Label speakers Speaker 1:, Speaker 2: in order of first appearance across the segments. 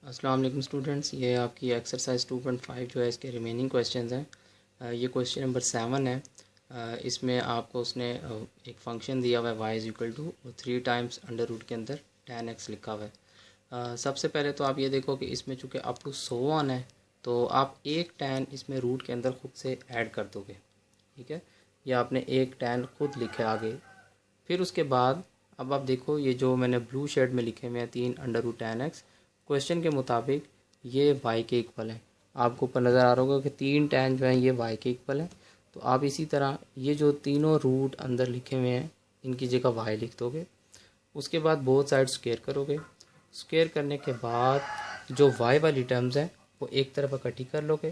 Speaker 1: अस्सलाम वालेकुम स्टूडेंट्स, ये आपकी एक्सरसाइज 2.5 जो है इसके रिमेनिंग क्वेश्चंस हैं। ये क्वेश्चन नंबर 7 है। इसमें आपको उसने एक फंक्शन दिया हुआ है y is equal to 3 times under root के अंदर tan x लिखा हुआ है। सबसे पहले तो आप ये देखो कि इसमें चूँकि अप टू सो ऑन है तो आप एक tan इसमें रूट के अंदर खुद से ऐड कर दोगे, ठीक है। या आपने एक tan खुद लिखे आगे। फिर उसके बाद अब आप देखो ये जो मैंने ब्लू शेड में लिखे हुए हैं 3 under root tan x, question के मुताबिक ये y के इक्वल है। आपको ऊपर नज़र आ रहा होगा कि 3 tan जो है ये y के इक्वल है। तो आप इसी तरह ये जो तीनों रूट अंदर लिखे हुए हैं इनकी जगह y लिख दोगे। उसके बाद बोथ साइड स्क्वायर करोगे। स्क्वायर करने के बाद जो y वाली टर्म्स हैं वो एक तरफ इकट्ठी कर लोगे।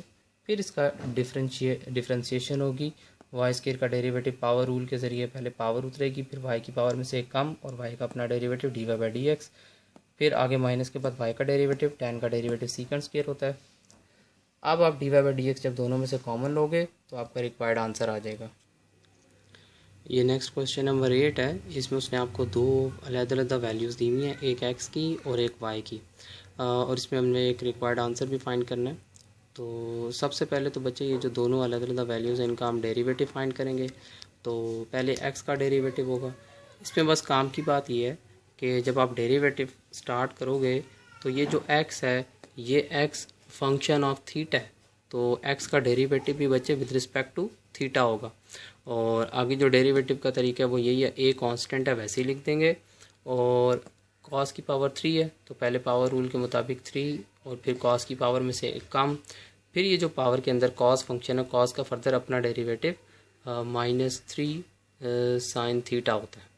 Speaker 1: फिर इसका डिफ्रेंशिएशन होगी। वाई स्क्वायर का डेरिवेटिव पावर रूल के ज़रिए पहले पावर उतरेगी, फिर y की पावर में से एक कम और y का अपना derivative D Y by D X. फिर आगे माइनस के बाद y का डेरिवेटिव, tan का डेरिवेटिव सीकेंड स्क्वायर होता है। अब आप D Y by D X जब दोनों में से कॉमन लोगे तो आपका रिक्वायर्ड आंसर आ जाएगा। ये नेक्स्ट क्वेश्चन नंबर 8 है। इसमें उसने आपको दो अलग-अलग वैल्यूज़ दी हुई हैं, एक x की और एक y की, और इसमें हमने एक रिक्वायर्ड आंसर भी फाइंड करना है। तो सबसे पहले तो बच्चे ये जो दोनों अलग अलग वैल्यूज़ हैं इनका हम डेरिवेटिव फाइंड करेंगे। तो पहले x का डेरिवेटिव होगा। इसमें बस काम की बात ये है कि जब आप डेरिवेटिव स्टार्ट करोगे तो ये जो x है ये x फंक्शन ऑफ थीटा है। तो x का डेरिवेटिव भी बच्चे विद रिस्पेक्ट टू थीटा होगा। और आगे जो डेरिवेटिव का तरीका है वो यही है, a कांस्टेंट है वैसे ही लिख देंगे। और cos की पावर 3 है तो पहले पावर रूल के मुताबिक 3 और फिर cos की पावर में से एक कम। फिर ये जो पावर के अंदर cos फंक्शन है, cos का फर्दर अपना डेरिवेटिव -3 साइन थीटा होता है।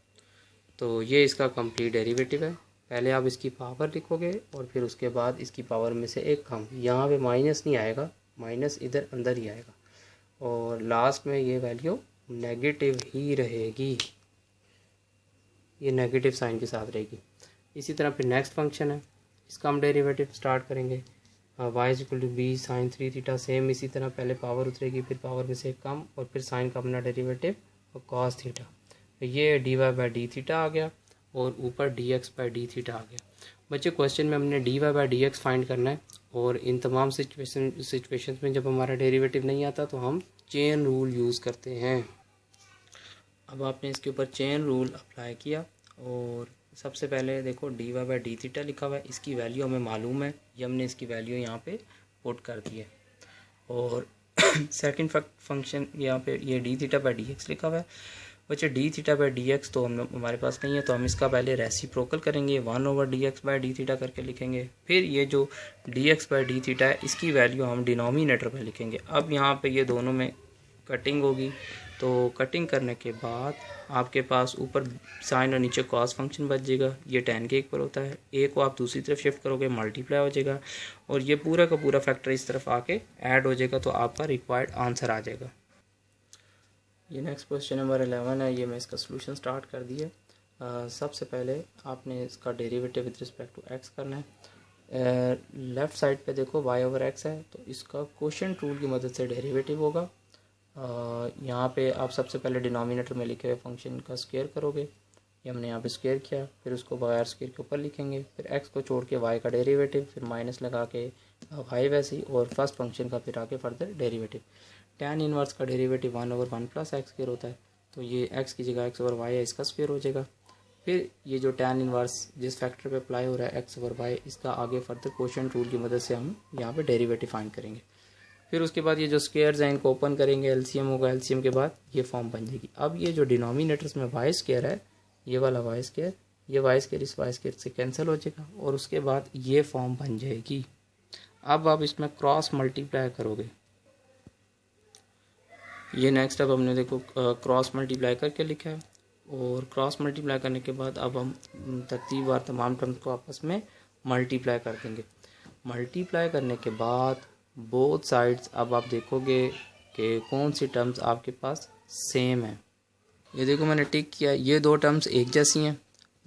Speaker 1: तो ये इसका कंप्लीट डेरिवेटिव है। पहले आप इसकी पावर लिखोगे और फिर उसके बाद इसकी पावर में से एक कम। यहाँ पे माइनस नहीं आएगा, माइनस इधर अंदर ही आएगा और लास्ट में ये वैल्यू नेगेटिव ही रहेगी, ये नेगेटिव साइन के साथ रहेगी। इसी तरह फिर नेक्स्ट फंक्शन है, इसका हम डेरिवेटिव स्टार्ट करेंगे। y is equal to B sine 3 theta. Same इसी तरह पहले पावर उतरेगी, फिर पावर में से कम और फिर साइन का अपना डेरिवेटिव और cos थीटा। तो ये d Y by D theta आ गया और ऊपर d x by D theta आ गया। बच्चे क्वेश्चन में हमने d Y by D x find करना है और इन तमाम सिचुएशंस में जब हमारा डेरिवेटिव नहीं आता तो हम चेन रूल यूज़ करते हैं। अब आपने इसके ऊपर चेन रूल अप्लाई किया और सबसे पहले देखो D Y by D theta लिखा हुआ है, इसकी वैल्यू हमें मालूम है, ये हमने इसकी वैल्यू यहाँ पे पुट कर दी है। और सेकंड फंक्शन यहाँ पे ये D theta by D x लिखा हुआ है। बच्चे D theta by D x तो हमारे पास नहीं है तो हम इसका पहले रेसिप्रोकल करेंगे, 1/dx बाई डी थीटा करके लिखेंगे। फिर ये जो D x by D theta है इसकी वैल्यू हम डिनोमिनेटर में लिखेंगे। अब यहाँ पे ये दोनों में कटिंग होगी तो कटिंग करने के बाद आपके पास ऊपर साइन और नीचे कॉस फंक्शन बच जाएगा। ये tan के इक्वल होता है। ए को आप दूसरी तरफ शिफ्ट करोगे मल्टीप्लाई हो जाएगा और ये पूरा का पूरा फैक्टर इस तरफ आके ऐड हो जाएगा तो आपका रिक्वायर्ड आंसर आ जाएगा। ये नेक्स्ट क्वेश्चन नंबर 11 है। ये मैं इसका सोल्यूशन स्टार्ट कर दिया। सबसे पहले आपने इसका derivative with respect to x करना है। लेफ़्ट साइड पे देखो y/x है तो इसका कोशेंट रूल की मदद से डेरिवेटिव होगा। यहाँ पे आप सबसे पहले डिनोमिनेटर में लिखे हुए फंक्शन का स्क्वायर करोगे। ये हमने यहाँ पे स्क्वायर किया, फिर उसको बाहर स्क्वायर के ऊपर लिखेंगे, फिर x को छोड़ के y का डेरिवेटिव, फिर माइनस लगा के y वैसे ही और फर्स्ट फंक्शन का फिर आगे फर्दर डेरिवेटिव। tan इनवर्स का डेरिवेटिव 1/1 + x स्क्वायर होता है तो ये x की जगह x/y है, इसका स्क्वायर हो जाएगा। फिर ये जो tan इनवर्स जिस फैक्टर पे अप्लाई हो रहा है x/y, इसका आगे फर्दर कोशेंट रूल की मदद से हम यहाँ पे डेरिवेटिव फाइंड करेंगे। फिर उसके बाद ये जो स्क्वायर्स हैं इनको ओपन करेंगे, एलसीएम होगा, एलसीएम के बाद ये फॉर्म बन जाएगी। अब ये जो डिनोमिनेटर्स में वाई स्क्वायर है, ये वाला वाई स्क्वायर, ये वाई स्क्वायर इस वाई स्क्वायर से कैंसिल हो जाएगा और उसके बाद ये फॉर्म बन जाएगी। अब आप इसमें क्रॉस मल्टीप्लाई करोगे। ये नेक्स्ट अब हमने देखो क्रॉस मल्टीप्लाई करके लिखा है और क्रॉस मल्टीप्लाई करने के बाद अब हम तरतीब वार तमाम टर्म्स को आपस में मल्टीप्लाई कर देंगे। मल्टीप्लाई करने के बाद बोथ साइड्स अब आप देखोगे कि कौन सी टर्म्स आपके पास सेम है। ये देखो मैंने टिक किया, ये दो टर्म्स एक जैसी हैं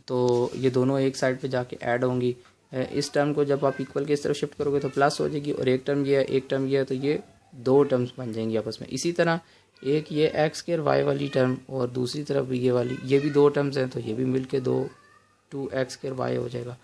Speaker 1: तो ये दोनों एक साइड पे जाके ऐड होंगी। इस टर्म को जब आप इक्वल की इस तरफ शिफ्ट करोगे तो प्लस हो जाएगी और एक टर्म ये है, एक टर्म ये है, तो ये दो टर्म्स बन जाएंगी आपस में। इसी तरह एक ये x स्क्वायर y वाली टर्म और दूसरी तरफ भी ये वाली, ये भी दो टर्म्स हैं तो ये भी मिल के 2x स्क्वायर y हो जाएगा।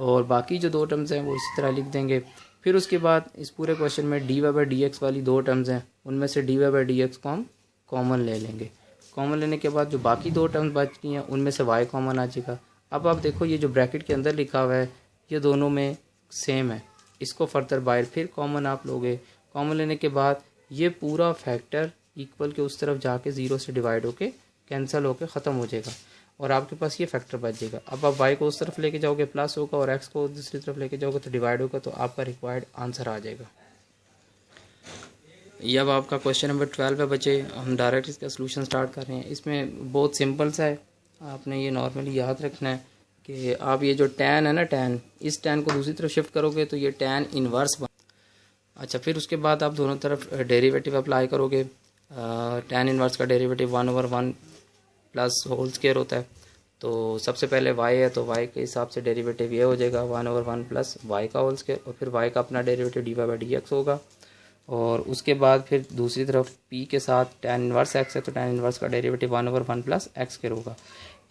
Speaker 1: और बाकी जो 2 टर्म्स हैं वो इसी तरह लिख देंगे। फिर उसके बाद इस पूरे क्वेश्चन में dy बाई डी एक्स वाली 2 टर्म्स हैं, उनमें से dy बाई डी एक्स को हम कॉमन ले लेंगे। कॉमन लेने के बाद जो बाकी 2 टर्म्स बचती हैं उनमें से y कॉमन आ जाएगा। अब आप देखो ये जो ब्रैकेट के अंदर लिखा हुआ है ये दोनों में सेम है, इसको फर्दर बाहर फिर कॉमन आप लोगे। कॉमन लेने के बाद ये पूरा फैक्टर इक्वल के उस तरफ जाके 0 से डिवाइड होके कैंसिल होके ख़त्म हो जाएगा और आपके पास ये फैक्टर बच जाएगा। अब आप y को उस तरफ लेके जाओगे प्लस होगा और x को दूसरी तरफ लेके जाओगे तो डिवाइड होगा, तो आपका रिक्वायर्ड आंसर आ जाएगा। ये अब आपका क्वेश्चन नंबर 12 है बच्चे। हम डायरेक्ट इसका सोल्यूशन स्टार्ट कर रहे हैं। इसमें बहुत सिंपल सा है, आपने ये नॉर्मली याद रखना है कि आप ये जो tan है ना, tan, इस tan को दूसरी तरफ शिफ्ट करोगे तो ये tan इन्वर्स बन। अच्छा, फिर उसके बाद आप दोनों तरफ डेरिवेटिव अप्लाई करोगे। tan इन्वर्स का डेरिवेटिव 1/1 प्लस होल स्क्वायर होता है, तो सबसे पहले y है तो y के हिसाब से डेरिवेटिव ये हो जाएगा 1/1 प्लस y का होल स्क्वायर, और फिर y का अपना derivative dy by D x होगा। और उसके बाद फिर दूसरी तरफ p के साथ tan इन्वर्स x है तो tan इन्वर्स का डेरिवेटिव 1/1 प्लस एक्स स्क्वायर होगा।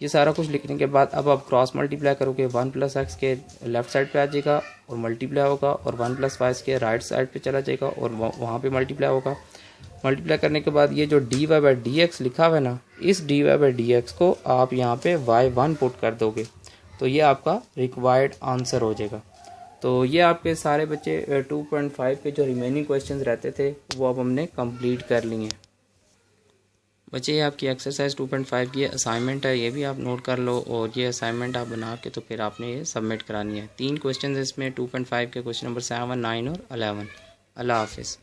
Speaker 1: ये सारा कुछ लिखने के बाद अब आप क्रॉस मल्टीप्लाई करोगे, 1 प्लस एक्स के लेफ्ट साइड पे आ जाएगा और मल्टीप्लाई होगा, और 1 प्लस वाई के राइट साइड पे चला जाएगा और वहाँ पे मल्टीप्लाई होगा। मल्टीप्लाई करने के बाद ये जो dy बाई डी एक्स लिखा हुआ है ना, इस dy बाई डी एक्स को आप यहाँ पे y1 पुट कर दोगे तो ये आपका रिक्वायर्ड आंसर हो जाएगा। तो ये आपके सारे बच्चे 2.5 के जो रिमेनिंग क्वेश्चंस रहते थे वो अब हमने कंप्लीट कर लिए हैं। बच्चे ये आपकी एक्सरसाइज 2.5 की असाइनमेंट है, ये भी आप नोट कर लो, और ये असाइनमेंट आप बना के तो फिर आपने ये सबमिट करानी है। 3 क्वेश्चन है इसमें 2.5 के, क्वेश्चन नंबर 7, 9 और 11। अल्लाह हाफिज़।